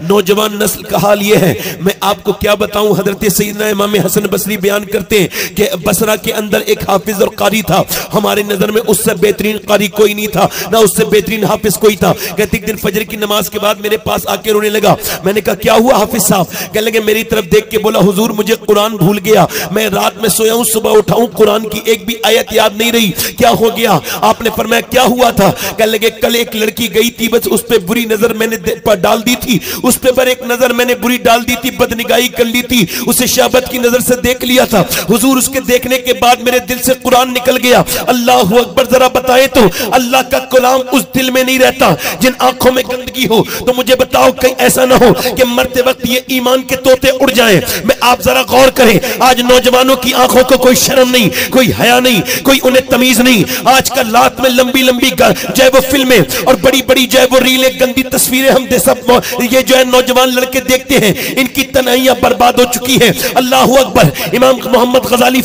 नौजवान नस्ल का हाल ये है, मैं आपको क्या बताऊं। हजरत सैयदना इमाम हसन बसरी बयान करते हैं कि बसरा के अंदर एक हाफिज और कारी था। हमारे नजर में उससे बेहतरीन कारी कोई नहीं था, ना उससे बेहतरीन हाफिज कोई था। कहते एक दिन फजर की नमाज के बाद मेरे पास आके रोने लगा। मैंने कहा क्या हुआ हाफिज साहब? कहने लगे मेरी तरफ देख के बोला, हुजूर मुझे कुरान भूल गया, मैं रात में सोया हूं, सुबह उठाऊं कुरान की एक भी आयत याद नहीं रही, क्या हो गया? आपने फरमाया क्या हुआ था? कहने लगे कल एक लड़की गई थी, बस उस पे बुरी नजर मैंने डाल दी थी, उस पे पर एक नजर मैंने बुरी डाल दी थी, बदनिगाही कर ली थी, उसे शहबत की नजर से देख लिया था हुजूर। उसके देखने के बाद मेरे दिल से कुरान निकल गया। अल्लाह अकबर। जरा बताए तो अल्लाह का कलाम उस दिल में नहीं रहता जिन आंखों में गंदगी हो। तो मुझे बताओ कहीं ऐसा ना हो कि मरते वक्त ये ईमान के तोते उड़ जाएं। मैं आप जरा गौर करें, आज नौजवानों की आंखों को कोई शर्म नहीं, कोई हया नहीं, कोई उन्हें तमीज नहीं। आजकल रात में लंबी लंबी जो है वो फिल्में और बड़ी बड़ी जो है वो रीलें, गंदी तस्वीरें हम सब ये जो है नौजवान लड़के देखते हैं, इनकी तन्हाइयां बर्बाद हो चुकी हैं। अल्लाह अकबर। इमाम मोहम्मद गजाली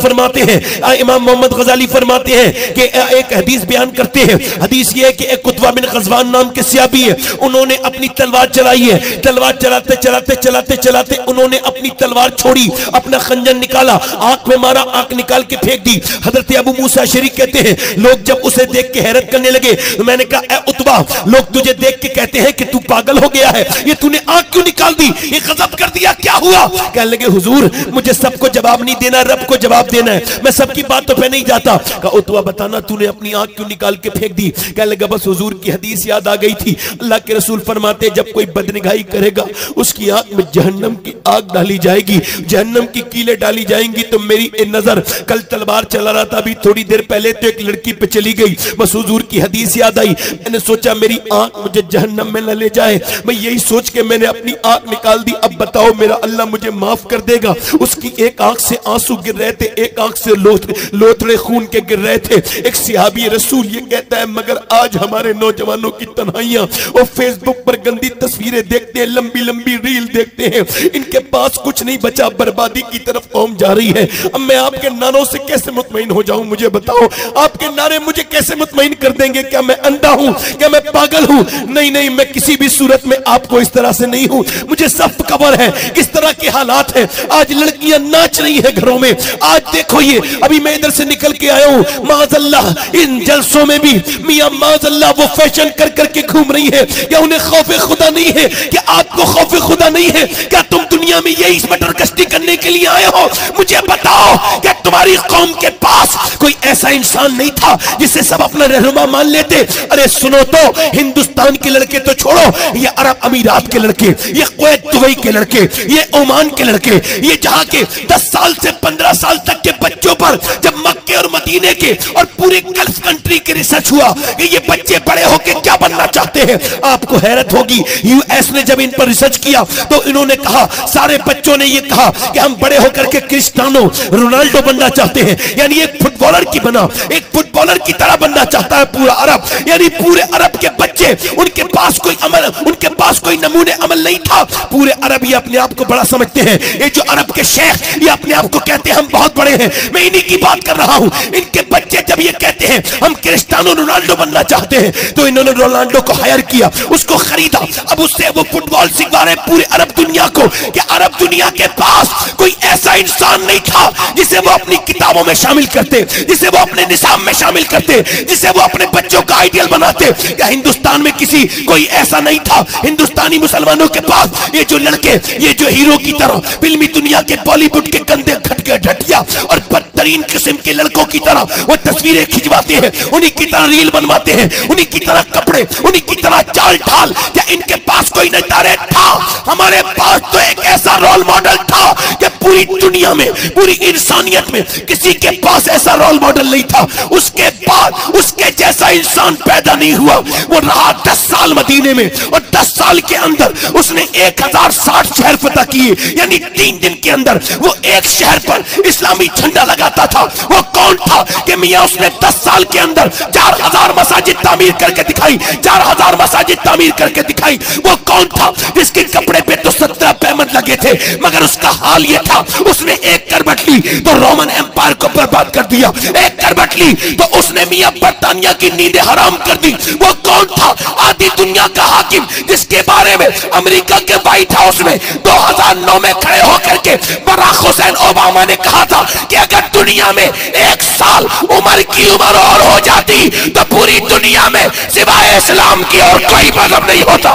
फरमाते हैं कि एक हदीस बयान करते हैं। हदीस ये है कि एक कुतबा बिन ग़ज़वान नाम के सहाबी है, उन्होंने अपनी तलवार चलाई है। तलवार चलाते चलाते चलाते चलाते उन्होंने अपनी तलवार छोड़ी, अपना खंजर निकाला, आंख में मारा, आंख निकाल के फेंक दी। हजरत अबू मूसा अशरी कहते हैं लोग जब उसे देख के हैरत करने लगे, तो मैंने कहा ए उतबा, लोग तुझे देख के कहते हैं कि तू पागल हो गया है, ये तूने आंख क्यों निकाल दी, ये गजब कर दिया, क्या हुआ? कहने लगे हुजूर मुझे सबको जवाब नहीं देना, रब को जवाब देना है, मैं सबकी बातों पे नहीं जाता। कहा उतबा बताना तूने अपनी आंख क्यों निकाल के फेंक दी? कहने लगा बस हुजूर की हदीस याद आ गई थी। अल्लाह के रसूल फरमाते जब कोई बदनिगाही करेगा उसकी आंख में जहन्नम की आग डाली जाएगी, जहन्नम की कीलें डाली जाएंगी। तो मेरी नजर कल तलवार चला रहा था, अभी थोड़ी देर पहले तो एक लड़की पे चली गई, बस हुजूर की हदीस याद आई, मैंने सोचा मेरी आंख मुझे जहन्नम में न ले जाए, मैं यही सोच के मैंने अपनी आंख निकाल दी। अब बताओ मेरा अल्लाह मुझे माफ कर देगा? उसकी एक आंख से आंसू गिर रहे थे, एक आंख से लोथड़े खून के गिर रहे थे। एक सहाबी रसूल ये कहता है मगर आज हमारे नौजवानों की तन्हाइयां और फेसबुक पर गंदी तस्वीरें देखते हैं, लंबी लंबी रील देखते हैं, इनके पास कुछ नहीं बचा, बर्बादी की तरफ कौम जा रही है। अब मैं आपके नारों से कैसे मुतमईन हो जाऊं? मुझे बताओ, आपके नारे मुझे कैसे मुतमईन कर देंगे? क्या मैं अंधा हूं? क्या मैं पागल हूं? नहीं नहीं, मैं किसी भी सूरत में आपको इस तरह से नहीं हूं, मुझे सब खबर है किस तरह के हालात हैं। आज लड़कियां नाच रही हैं घरों में, आज देखो ये अभी मैं इधर से निकल के आया हूं, माज़अल्लाह इन जलसों में भी मियां माज़अल्लाह वो फैशन कर करके घूम रही है। क्या उन्हें खौफ खुदा नहीं है? क्या आपको खौफ खुदा नहीं है? क्या तुम दुनिया में यही मटर कश्ती करने के लिए आए हो? मुझे बताओ क्या तुम्हारी कौम के पास कोई ऐसा इंसान नहीं था जिसे सब अपना रहनुमा मान लेते? अरे सुनो तो, हिंदुस्तान के लड़के तो छोड़ो, ये अरब अमीरात के लड़के, ये कुवैत दुबई के लड़के, ये ओमान के लड़के, ये जहां के 10 साल से 15 साल तक के बच्चों पर जब मक्के और मदीने के और पूरे गल्फ कंट्री के रिसर्च हुआ कि ये बच्चे बड़े होकर क्या बनना चाहते हैं, आपको हैरत होगी। यूएस ने जब इन पर रिसर्च किया तो इन्होंने कहा, सारे बच्चों ने ये कहा कि हम बड़े होकर के क्रिस्टियानो रोनाल्डो बनना चाहते हैं, यानी एक फुटबॉलर की बना, एक फुटबॉलर की तरह बनना चाहता है पूरा अरब, यानी पूरे अरब के बच्चे, उनके पास कोई अमल, उनके पास कोई नमूने अमल नहीं था। पूरे अरब ये अपने आप को बड़ा समझते हैं, ये जो अरब के शेख ये अपने आप को कहते हैं हम बहुत बड़े हैं, मैं इन्हीं की बात कर रहा हूं। इनके बच्चे जब ये कहते हैं हम क्रिस्टियानो रोनाल्डो बनना चाहते हैं, तो इन्होंने रोनाल्डो को हायर किया, उसको खरीदा, अब उससे वो फुटबॉल सिखा रहे पूरे अरब दुनिया को कि अरब दुनिया के पास कोई ऐसा इंसान नहीं था जिसे वो अपनी किताबों में शामिल करते, जिसे वो अपने निसाब में शामिल करते, जिसे वो अपने बच्चों का आइडियल बनाते। क्या हिंदुस्तान में किसी कोई ऐसा नहीं था? हिंदुस्तानी मुसलमानों के पास ये जो लड़के, ये जो हीरो की तरह फिल्मी दुनिया के बॉलीवुड के गंदे घटके ढटिया और बदतरीन किस्म के लड़कों की तरह वो तस्वीरें खिंचवाते हैं, उन्हीं की तरह रील बनवाते हैं, उन्हीं की तरह कपड़े, उन्हीं की तरह चाल ढाल, क्या इनके पास कोई नजारे था? हमारे पास तो एक ऐसा रोल मॉडल था कि पूरी दुनिया में, पूरी इंसानियत में किसी के पास ऐसा रोल मॉडल नहीं था। उसके बाद उसके जैसा इंसान पैदा नहीं हुआ। वो रहा 10 साल मदीने में और 10 साल के अंदर उसने 1060 शहर फतह किए, यानी 3 दिन के अंदर वो एक शहर पर इस्लामी झंडा लगाता था। वो कौन था कि मियां उसने 10 साल के अंदर 4000 मसाजिद तामीर करके दिखाई, 4000 मसाजिद तामीर करके दिखाई। वो कौन था जिसके कपड़े पे तो 17 पैमंद लगे लगे थे, मगर उसका हाल ये था, उसने एक करवट ली तो रोमन एम्पायर को बर्बाद कर दिया, एक करवट ली तो उसने मियां बर्तानिया की नींदें हराम कर दी। वो कौन था? आधी दुनिया का हाकिम, जिसके बारे में अमेरिका के व्हाइट हाउस में 2009 में खड़े होकर के बराक हुसैन ओबामा ने कहा था कि अगर दुनिया में 1 साल उम्र की उम्र और हो जाती तो पूरी दुनिया में सिवाय इस्लाम की और कोई मजहब नहीं होता।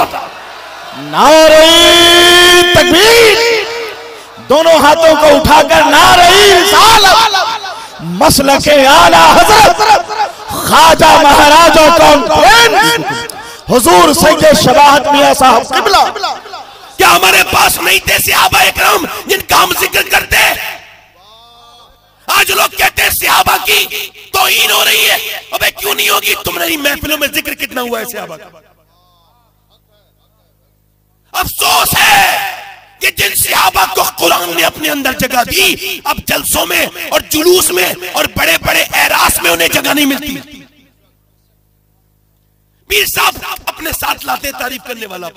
नारे तकबीर, दोनों हाथों को उठाकर नारे रिसालत, मसलके आला हजरत ख्वाजा महाराजा कॉन्फ्रेंस हुजूर सैयद शबाहत मियां साहब किबला। क्या हमारे पास नहीं थे सहाबा इकराम जिनका हम जिक्र करते हैं? आज लोग कहते हैं सहाबा की तौहीन हो रही है। अबे क्यों नहीं होगी? तुमने महफिलों में जिक्र कितना हुआ है सहाबा का? अफसोस है कि जिन सहाबा को कुरान ने अपने अंदर जगह दी, अब जलसों में और जुलूस में और बड़े बड़े एरास में उन्हें जगह नहीं मिलती। पीर साहब अपने साथ लाते तारीफ करने वाला,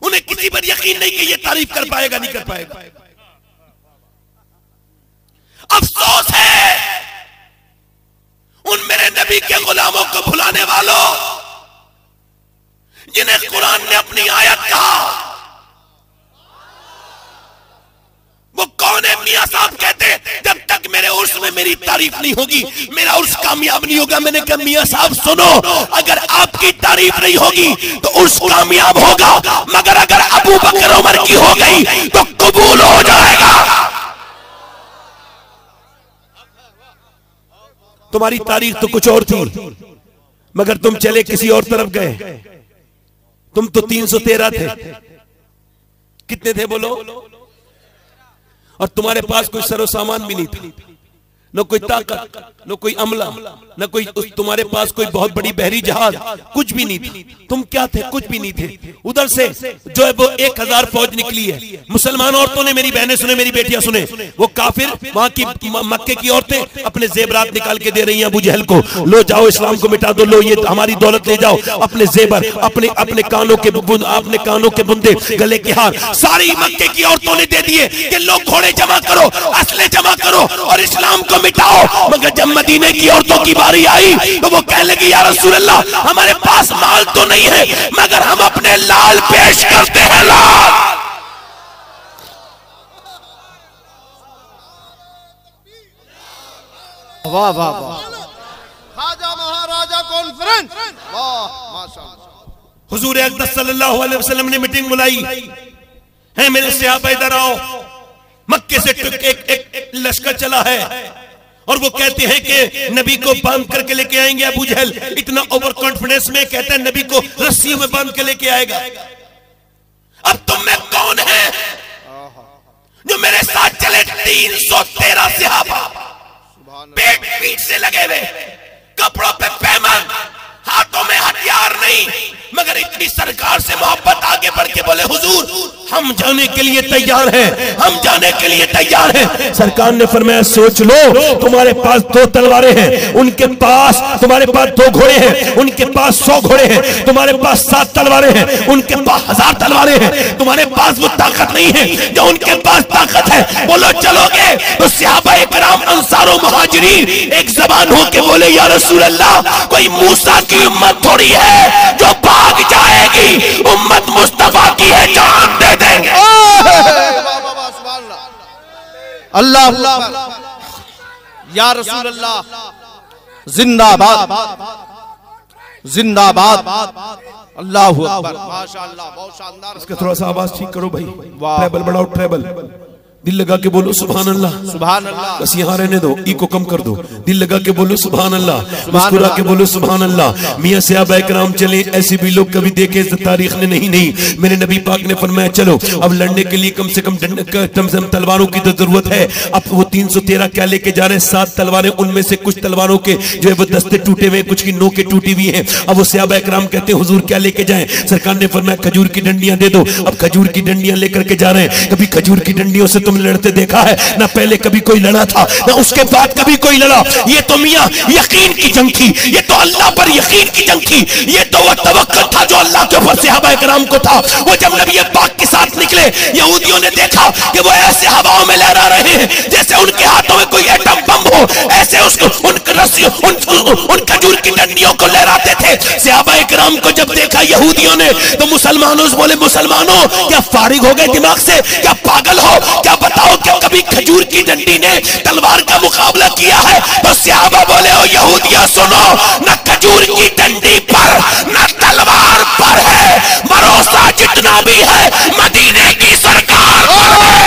उन्हें किसी पर यकीन नहीं कि ये तारीफ कर पाएगा, नहीं कर पाएगा। अफसोस है उन मेरे नबी के गुलामों को भुलाने वालों, जिन्हें कुरान ने अपनी आयत कहा। वो कौन है? मियां साहब कहते जब तक मेरे उर्स में मेरी तारीफ नहीं होगी मेरा उर्स कामयाब नहीं होगा। मैंने कहा मियां साहब सुनो, अगर आपकी तारीफ नहीं होगी तो उर्स कामयाब होगा, मगर अगर अबू बकर उमर की हो गई तो कबूल हो जाएगा। तुम्हारी तारीख तो कुछ और थी, मगर तुम चले किसी और तरफ गए। तुम तो 313 थे। कितने थे बोलो? और तुम्हारे पास कोई सरो सामान भी नहीं था, न कोई ताकत, न कोई अमला, न कोई तुम्हारे पास कोई बहुत बड़ी बहरी जहाज, कुछ भी नहीं थी। तुम क्या थे? कुछ भी नहीं थे। उधर से जो है वो 1000 फौज निकली है। मुसलमान औरतों ने, मेरी बहनें सुने, मेरी बेटियां सुने, वो काफिर वहां की मक्के की औरतें अपने जेबरात निकाल के दे रही हैं अबू जहल को, लो जाओ इस्लाम को मिटा दो, लो ये हमारी दौलत ले जाओ, अपने जेबर, अपने अपने कानों के बुंदे, गले के हार, सारी मक्के की औरतों ने दे दिए कि लो घोड़े जमा करो, असले जमा करो और इस्लाम को मिटाओ। मगर जब मदीने की औरतों की बारी आई तो वो कहने लगी या रसूल अल्लाह, हमारे पास माल तो नहीं है मगर हम अपने लाल पेश करते हैं। लाल वाह वाह वाह, ख्वाजा महाराजा कॉन्फ्रेंस, वाह माशाअल्लाह। हुजूर अक़दस सल्लल्लाहु अलैहि वसल्लम ने मीटिंग बुलाई है, मेरे सहाबा इधर आओ। मक्के से एक लश्कर चला है और वो कहते हैं कि नबी को बांध करके लेके आएंगे। अबू जहल इतना ओवर कॉन्फिडेंस में कहता है नबी को रस्सियों में बांध के लेके आएगा। अब तुम में कौन है जो मेरे साथ चले? 313 सहाबा, पेट पीठ से लगे हुए, कपड़ों पे पैमान, हाथों में हथियार नहीं, मगर इतनी सरकार से मोहब्बत। आगे बढ़ के बोले हुजूर हम जाने के लिए तैयार हैं, हम जाने के लिए तैयार हैं। सरकार ने फरमाया सोच लो, तुम्हारे पास 2 तलवारें हैं, उनके पास, तुम्हारे पास 2 घोड़े हैं, उनके पास 100 घोड़े हैं, तुम्हारे पास 7 तलवारें हैं, उनके पास 1000 तलवारें हैं, तुम्हारे पास वो ताकत नहीं है जो उनके पास ताकत है। बोलो चलोगे? तो सहाबा इकराम अंसार और मुहाजिरीन एक जबान हो के बोले या रसूल अल्लाह, कोई मूसा की उम्मत थोड़ी है जो भाग जाएगी, उम्मत मुस्तफा की है, जान दे देंगे। अल्लाह या रसूल अल्लाह, जिंदाबाद जिंदाबाद, अल्लाहु अकबर, माशाअल्लाह, बहुत शानदार। इसका थोड़ा सा आवाज ठीक करो भाई, ट्रेबल बढ़ाओ, ट्रेबल। दिल लगा के बोलो सुभान अल्लाह, सुभान अल्लाह। बस यहाँ रहने दो, इको कम कर दो। दिल लगा के बोलो सुभान अल्लाह, मुस्कुरा के बोलो सुभान अल्लाह। मियां सहाबा इकराम चले, ऐसे भी लोग कभी देखे इस तारीख ने नहीं। मेरे नबी पाक ने फरमाया चलो अब लड़ने के लिए कम से कम तलवारों की तो जरूरत है। अब वो 313 क्या लेके जा रहे हैं? 7 तलवारें, उनमें से कुछ तलवारों के जो है वो दस्ते टूटे हुए, कुछ की नोकें टूटी हुई हैं। अब वो सहाबा इकराम कहते हैं हुजूर क्या लेके जाएं? सरकार ने फरमाया खजूर की डंडियां दे दो। अब खजूर की डंडियां लेकर के जा रहे हैं। कभी खजूर की डंडियों से लड़ते देखा है? ना पहले कभी कोई लड़ा था, ना उसके बाद कभी कोई लड़ा। ये तो मियां यकीन की जंग थी, ये तो अल्लाह पर यकीन की जंग थी, ये तो वो तवक्कुल था जो अल्लाह के ऊपर सहाबा इकराम को था। वो जब नबी पाक के साथ निकले थे, यहूदियों ने देखा कि वो ऐसे हवाओं में लहरा रहे हैं जैसे उनके हाथों में कोई एटम बम हो, ऐसे उसको उन खजूर की डंडियों को लहराते थे। सहाबा इकराम को जब देखा यहूदियों ने तो मुसलमानों से बोले, मुसलमानों क्या फारिग हो गए दिमाग से, क्या पागल हो, क्या बताओ क्या कभी खजूर की डंडी ने तलवार का मुकाबला किया है? तो सहाबा बोले, ओ यहूदियों सुनो, न खजूर की डंडी पर न तलवार पर है, भरोसा जितना भी है मदीने की सरकार पर है।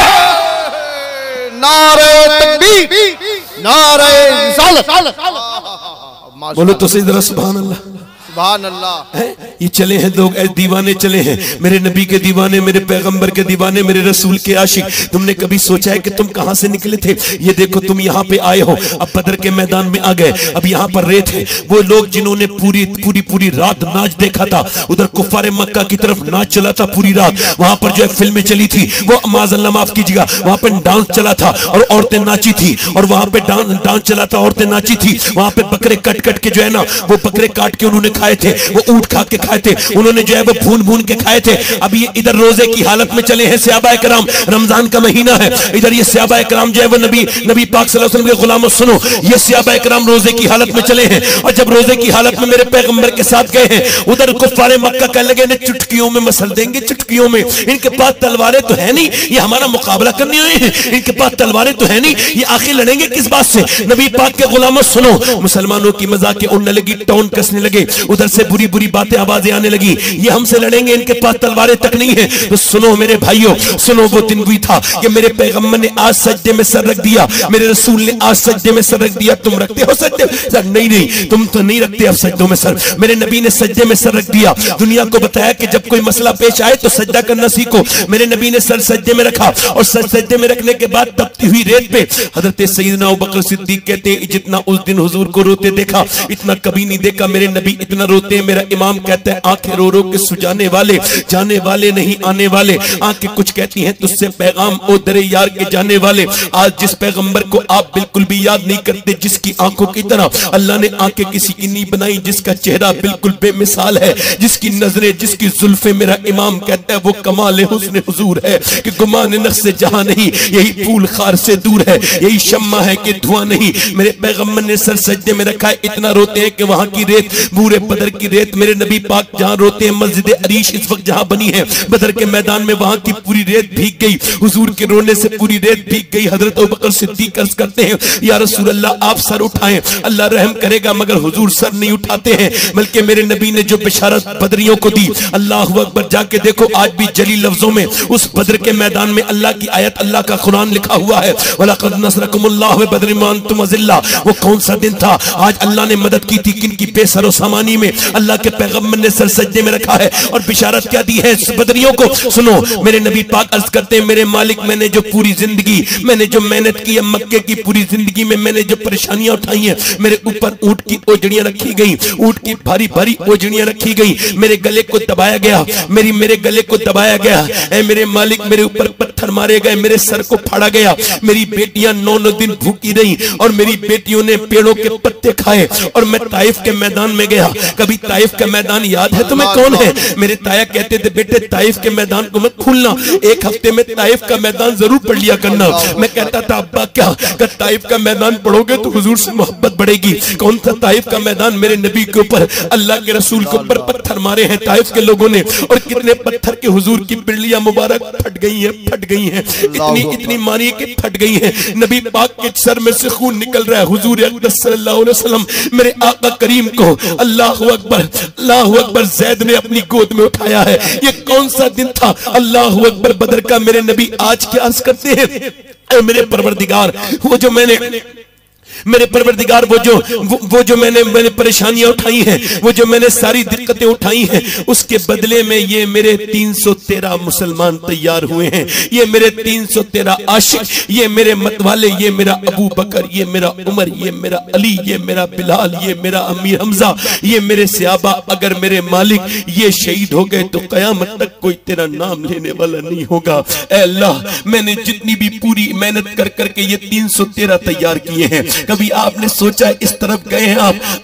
नारे तकबीर, नारे रिसालत। बोलो तो सही जरा सुभान अल्लाह, सुभान अल्लाह। ये चले हैं लोग ऐसे दीवाने, चले हैं मेरे नबी के दीवाने, मेरे पैगंबर के दीवाने, मेरे रसूल के आशिक। तुमने कभी सोचा है कि तुम कहां से निकले थे? ये देखो तुम यहाँ पे आए हो, अब बदर के मैदान में आ गए, अब यहाँ पर रेत है। वो लोग जिन्होंने पूरी पूरी पूरी रात नाच देखा था, उधर कुफारे मक्का की तरफ नाच चला था पूरी रात, वहां पर जो है फिल्में चली थी, वो माज़अल्लाह माफ कीजिएगा, वहां पर डांस चला था और औरतें नाची थी, और वहां पे डांस चला था, औरतें नाची थी। वहां पे बकरे कट कट के जो है ना, वो बकरे काट के उन्होंने खाए थे, वो ऊंट खा के खाए थे, उन्होंने जो है वो भून भून के खाए थे। अब ये इधर रोजे की हालत में चले हैं सहाबाए किराम, रमजान का महीना है, इधर ये सहाबाए किराम जो है वो नबी पाक सल्लल्लाहु अलैहि वसल्लम के गुलामों, सुनो, ये सहाबाए किराम रोजे की हालत में चले हैं, और जब रोजे की हालत में मेरे पैगंबर के साथ गए हैं, उधर कुफारे मक्का कहने लगे, चुटकियों में मसल देंगे, चुटकियों में, इनके पास तलवारें तो है नहीं, ये हमारा मुकाबला करने आए हैं, इनके पास तलवारें तो है नहीं, ये आखिर लड़ेंगे किस बात से? नबी पाक के गुलामों सुनो, मुसलमानों की मजाकें उड़ने लगी, टोन कसने लगे, उधर से बुरी बुरी बातें आवाजें आने लगी, ये हमसे लड़ेंगे, इनके पास तलवारें तक नहीं है। तो सुनो मेरे भाइयों, सुनो, वो दिन भी था कि मेरे पैगंबर ने आज सजदे में सर रख दिया, मेरे रसूल ने आज सजदे में सर रख दिया। तुम रखते हो सजदे सर? नहीं नहीं, तुम तो नहीं रखते अब सजदों में सर। मेरे नबी ने सजदे में सर रख दिया, दुनिया को बताया कि जब कोई मसला पेश आए तो सजदा करना सीखो। मेरे नबी ने सर सजदे में रखा, और सजदे में रखने के बाद तपती हुई रेत पे हजरत सैयदना अबू बकर सिद्दीक कहते हैं, जितना उस दिन हुजूर को रोते देखा, इतना कभी नहीं देखा मेरे नबी इतना रोते हैं। मेरा इमाम कहता है, आंखें रो रो के सुजाने वाले, जाने वाले नहीं आने वाले, आंखें कुछ कहती हैं तुझसे पैगाम ओ दरे यार के जाने वाले। आज जिस पैगंबर को आप बिल्कुल भी याद नहीं करते, जिसकी आंखों की तरह अल्लाह ने आंखें किसी की नहीं बनाई, जिसका चेहरा बिल्कुल बेमिसाल है, जिसकी नजरें, जिसकी जुल्फे, मेरा इमाम कहता है वो कमाल हुस्न हुजूर है कि गुमान नक्श से जहां नहीं, यही फूल खार से दूर है, यही शम्मा है कि धुआं नहीं। मेरे पैगंबर ने सर सजदे में रखा है, इतना रोते हैं कि वहां की रेत, बूरे बदर की रेत, मेरे नबी पाक जहां रोते हैं, मस्जिद अरीश इस वक्त जहां बनी है बदर के मैदान में, वहां की पूरी रेत भीग गई, हुजूर के रोने से पूरी रेत भीग गई। हजरत अबू बकर सिद्दीक अर्ज करते हैं, या रसूल अल्लाह आप सर उठाएं, अल्लाह रहम करेगा, मगर हुजूर सर नहीं उठाते हैं। बल्कि मेरे नबी ने जो बिशारत बदरियों को दी, अल्लाह अकबर, जाके देखो आज भी जली लफ्जों में उस बदर के मैदान में अल्लाह की आयत, अल्लाह का कुरान लिखा हुआ है, वलक़द नसरकुमुल्लाहु बिबदरिन व अंतुम अज़िल्ला। वो कौन सा दिन था? आज अल्लाह ने मदद की थी किन की? बेसरो सामानी में अल्लाह के पैगंबर ने सर सजदे में रखा है, और बिशारत क्या दी है बदरियों को? सुनो, मेरे नबी पाक अर्ज करते हैं, मेरे मालिक, मैंने जो पूरी जिंदगी, मैंने जो मेहनत की है मक्के की पूरी जिंदगी में, मैंने जो परेशानियां उठाई हैं, मेरे ऊपर ऊंट की ओजड़ियां रखी गई, ऊंट की भारी भारी ओजड़ियां रखी गई, मेरे गले को दबाया गया, मेरे गले को दबाया गया, ऐ मेरे मालिक, मेरे ऊपर पत्थर मारे गए, मेरे सर को फाड़ा गया, मेरी बेटियां 9 दिन भूखी रही, और मेरी बेटियों ने पेड़ों के पत्ते खाए, और मैं ताइफ के मैदान में गया। कभी ताइफ का मैदान याद है तुम्हें कौन है? मेरे ताया कहते थे, बेटे ताइफ के मैदान को मत भूलना, एक हफ्ते में ताइफ का मैदान जरूर पढ़ लिया करना। मैं कहता था, अब्बा क्या कि ताइफ का मैदान पढ़ोगे तो हुजूर से मोहब्बत बढ़ेगी। कौन सा ताइफ का मैदान? मेरे नबी के ऊपर, अल्लाह के रसूल के ऊपर पत्थर मारे हैं ताइफ के लोगों ने, और कितने पत्थर के हुजूर की बिल्लियां मुबारक फट गई हैं, फट गई हैं, इतनी मारी कि फट गई हैं। नबी पाक के सर में से खून निकल रहा है। हुजूर अक़दस सल्लल्लाहु अलैहि वसल्लम, मेरे आका करीम को अल्लाहु अकबर ज़ैद ने अपनी गोद में उठाया है। ये कौन सा दिन था? अल्लाहु अकबर, बदर का। मेरे नबी आज क्या अर्ज करते हैं, मेरे परवरदिगार, वो जो मैंने मेरे परवरदिगार वो जो मैंने परेशानियां उठाई हैं, वो जो मैंने सारी दिक्कतें उठाई हैं, उसके बदले में ये मेरे 313 मुसलमान तैयार हुए हैं, ये मेरे 313 आशिक, ये मेरे मतवाले, ये मेरा अबू बकर, ये मेरा उमर, ये मेरा अली, ये मेरा बिलाल, ये मेरा अमीर हमजा, ये मेरे सहाबा। अगर मेरे मालिक ये शहीद हो गए तो कयामत तक कोई तेरा नाम लेने वाला नहीं होगा। ऐ अल्लाह, मैंने जितनी भी पूरी मेहनत कर करके ये 313 तैयार किए हैं, कभी आपने सोचा इस तरफ गए हैं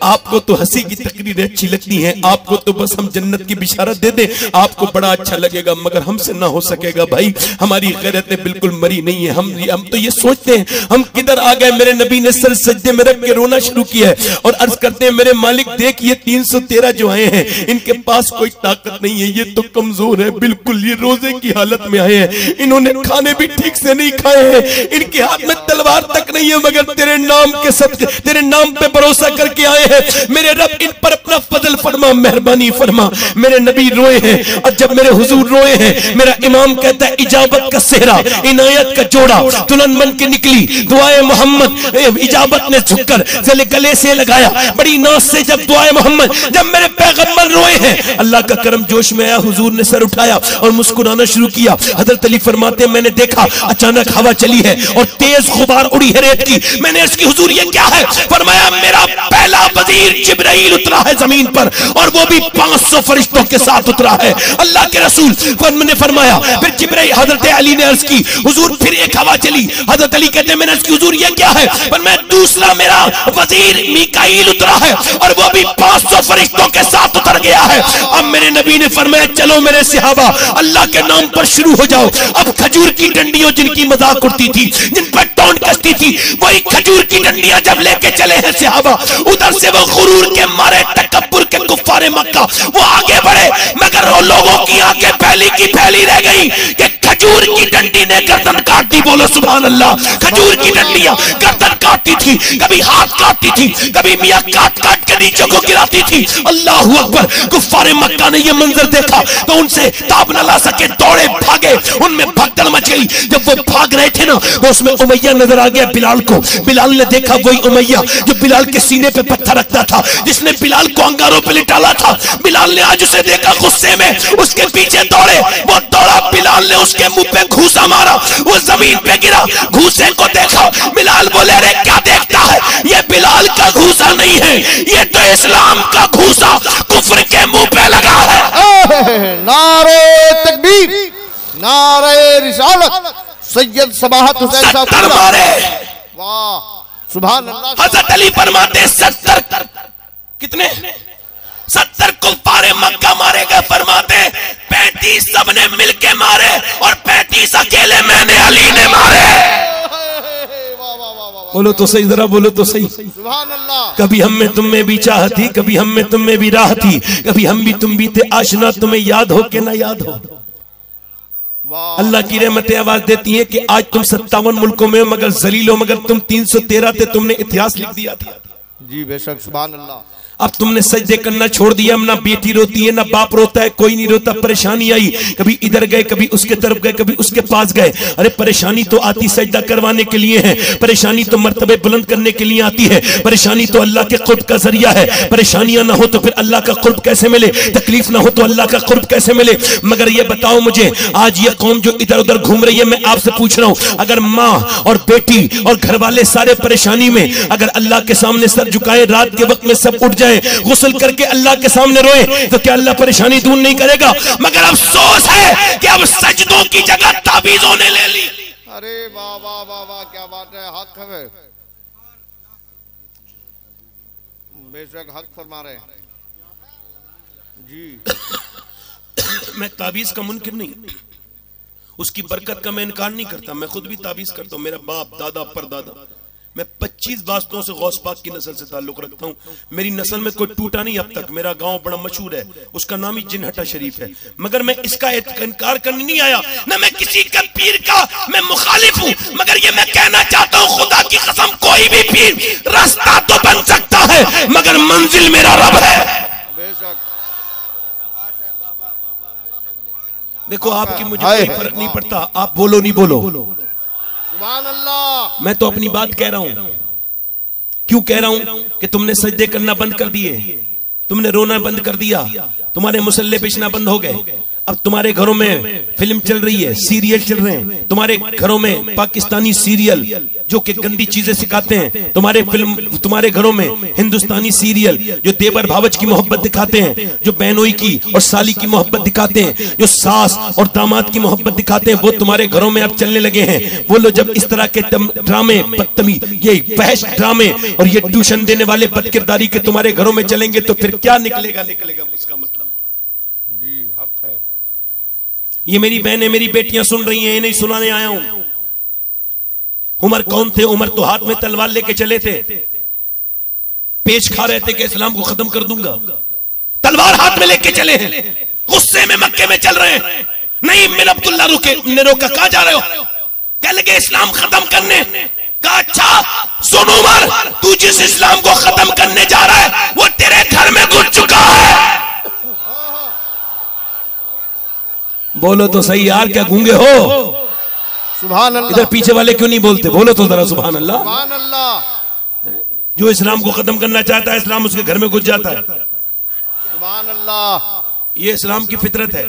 आपको तो हंसी की तकरीरें अच्छी लगती हैं, आपको तो बस हम जन्नत की बिशारत दे दें आपको बड़ा अच्छा लगेगा, मगर हमसे ना हो सकेगा भाई। हमारी गैरतें बिल्कुल मरी नहीं है। हम तो ये सोचते हैं हम किधर आ गए। मेरे नबी ने सर सज्जे में रख के रोना शुरू किया है और अर्ज करते हैं मेरे मालिक देख ये 313 जो आए हैं इनके पास कोई ताकत नहीं है, ये तो कमजोर है बिल्कुल, ये रोजे की हालत में आए हैं, इन्होंने खाने भी ठीक से नहीं खाए हैं, इनके हाथ में तलवार तक नहीं है, मगर तेरे नाम के सदके तेरे नाम पे भरोसा करके आए हैं। मेरे रब इन पर अपना फजल फरमा, मेहरबानी फरमा। मेरे नबी रोए हैं और जब मेरे हुजूर रोए हैं मेरा इमाम कहता है इजाबत का सेहरा, इनायत का जोड़ा दुल्हन बन के निकली, दुआए मोहम्मद इजाबत ने झुककर गले से लगाया बड़ी नाज से। जब दुआए मोहम्मद जब मेरे पैगंबर रोए हैं अल्लाह का करम जोश में आया, हुजूर ने सर उठाया और मुस्कुराना शुरू किया। हजरत अली फरमाते मैंने देखा अचानक हवा चली है और तेज गुबार उड़ी है रेत की। मैंने इसकी हुजूर ये क्या है? फरमाया मेरा पहला वजीर जिब्राइल उतरा है जमीन पर और वो भी 500 फरिश्तों के साथ उतरा है। अल्लाह के रसूल ने फरमाया फिर जिब्राइल हजरत अली ने अर्ज की हुजूर फिर एक हवा चली। हजरत अली कहते मैंने इसकी हुजूर ये क्या है? पर मैं दूसरा मेरा वजीर मीकाईल उतरा है और वो भी 500 फरिश्तों के साथ उतर गया है। अब मेरे नबी ने फरमाया चलो मेरे सहाबा अल्लाह के नाम पर शुरू हो जाओ। अब खजूर की डंडियों जिनकी मजाक उड़ती थी, जिन पर टोंट कसती थी, वही खजूर की डंडियां जब लेके चले हैं सहाबा, उधर से वो गुरूर के मारे तकब्बुर के कुफ्फारे मक्का वो आगे बढ़े, मगर वो लोगों की आंखें फैली की फैली रह गई कि खजूर की डंडी ने गर्दन काट दी। बोलो सुभान अल्लाह। खजूर की डंडियां गर्दन काटती थी, कभी हाथ काटती थी, कभी मियां काट काट के नीचे को गिराती थी। अल्लाहू अकबर। कुफ्फारे मक्का ने ये मंजर देखा तो उनसे ताब न ला सके, दौड़े भागे, उनमें भगदड़ मच गई। जब वो भाग रहे थे ना तो उसमें उमैया नजर आ गया बिलाल को। बिलाल ने देखा वही उमैया जो बिलाल के सीने पे पत्थर रखता था, जिसने बिलाल को अंगारों पे लिटाला था। बिलाल ने आज उसे देखा, गुस्से में उसके पीछे दौड़े, वो दौड़ा, बिलाल ने उसके मुंह पे घूसा मारा, वो जमीन पे गिरा। घूसे को देखा, बिलाल बोले अरे क्या देखता है, ये बिलाल का घूसा नहीं है, ये तो इस्लाम का घूसा कुफ्र के मुंह पे लगा है। नारे तकबीर, नारे रिसालत, सैयद सबाहत हुसैन साहब मारे। वाह सुभान अल्लाह। हज़रत अली फरमाते 70 कितने 70 कुफ्फारे मक्का मारे गए। फरमाते 35 सबने मिलके मारे और 35 अकेले मैंने अली ने मारे। बोलो तो सही, जरा बोलो तो सही। सुभान अल्लाह। कभी हम में तुम में भी चाह थी, कभी हम में तुम में भी राह थी, कभी हम भी तुम भी थे आशना, तुम्हें याद हो कि ना याद हो। अल्लाह की रहमतें आवाज देती हैं कि आज तुम 57 मुल्कों में हो मगर जलील हो, मगर तुम 313 थे, तुमने इतिहास लिख दिया था। जी बेशक सुभान अल्लाह। अब तुमने सजदे करना छोड़ दिया। ना बेटी रोती है, ना बाप रोता है, कोई नहीं रोता। परेशानी आई, कभी इधर गए, कभी उसके तरफ गए, कभी उसके पास गए। अरे परेशानी तो आती सजदा करवाने के लिए है, परेशानी तो मर्तबे बुलंद करने के लिए आती है, परेशानी तो अल्लाह के कुर्ब का जरिया है। परेशानियां ना हो तो फिर अल्लाह का कुर्ब कैसे मिले, तकलीफ ना हो तो अल्लाह का कुर्ब कैसे मिले। मगर ये बताओ मुझे, आज ये कौम जो इधर उधर घूम रही है, मैं आपसे पूछ रहा हूं, अगर माँ और बेटी और घर वाले सारे परेशानी में अगर अल्लाह के सामने सर झुकाए, रात के वक्त में सब उठ जाए, गुस्ल करके अल्लाह के सामने रोए, तो क्या अल्लाह परेशानी दूर नहीं करेगा? मगर अफसोस है कि अब सजदों की जगह ताबीजों ने ले ली। अरे वाह वाह वाह वाह, क्या बात है, हक है, बेशक हक फरमा रहे हैं जी। मैं ताबीज का मुनकिर नहीं, उसकी बरकत का मैं इनकार नहीं करता, मैं खुद भी ताबीज करता हूं। मेरा बाप दादा परदादा, मैं 25 बास्तों से गौस पाक की नस्ल से ताल्लुक रखता हूं। मेरी नस्ल में कोई टूटा नहीं अब तक। मेरा गांव बड़ा मशहूर है, उसका नाम ही जिनहटा शरीफ है। मगर मैं इसका इनकार करने नहीं आया, ना मैं किसी का पीर का मैं मुखालिफ हूं। मगर ये मैं कहना चाहता हूं, खुदा की कसम कोई भी पीर रास्ता तो बन सकता है, मगर मंजिल मेरा रब है। देखो आपकी मुझे कोई फर्क नहीं पड़ता, आप बोलो नहीं बोलो, सुभान अल्लाह। मैं तो अपनी बात कह रहा हूं। क्यों कह रहा हूं? कि तुमने सजदे करना बंद कर दिए, तुमने रोना बंद कर दिया, तुम्हारे मुसल्ले बिछना बंद हो गए। अब तुम्हारे घरों में फिल्म चल रही है, सीरियल चल रहे हैं, तुम्हारे घरों में पाकिस्तानी सीरियल जो कि गंदी चीजें सिखाते हैं, तुम्हारे घरों में हिंदुस्तानी सीरियल जो देवर भावच की मोहब्बत दिखाते हैं, जो बहनोई की और साली की मोहब्बत दिखाते हैं, जो सास और दामाद की मोहब्बत दिखाते हैं, वो तुम्हारे घरों में अब चलने लगे हैं। वो लोग जब इस तरह के ड्रामे, बदतमीज, ये फहश ड्रामे और ये ट्यूशन देने वाले बदकिरदारी के तुम्हारे घरों में चलेंगे तो फिर क्या निकलेगा उसका मतलब। जी हक है। ये मेरी बहनें, मेरी बेटियां सुन रही हैं, नहीं सुनाने आया हूं। उमर कौन थे? उमर तो हाथ में तलवार लेके चले थे, पेच खा रहे थे कि इस्लाम को खत्म कर दूंगा, तलवार हाथ में लेके चले हैं, गुस्से में मक्के में चल रहे हैं। नहीं मिल अब्दुल्ला ने रोका, कहां जा रहे हो? कह लगे इस्लाम खत्म करने। कहा अच्छा सुन उमर, तू जिस इस्लाम को खत्म करने जा रहा है वो तेरे घर में घुस चुका है। बोलो तो सही यार, क्या गूंगे हो? सुभान अल्लाह। इधर पीछे वाले क्यों नहीं बोलते? बोलो तो जरा सुभान अल्लाह। सुभान अल्लाह। जो इस्लाम को खत्म करना चाहता है, इस्लाम उसके घर में घुस जाता है। सुभान अल्लाह। ये इस्लाम की फितरत है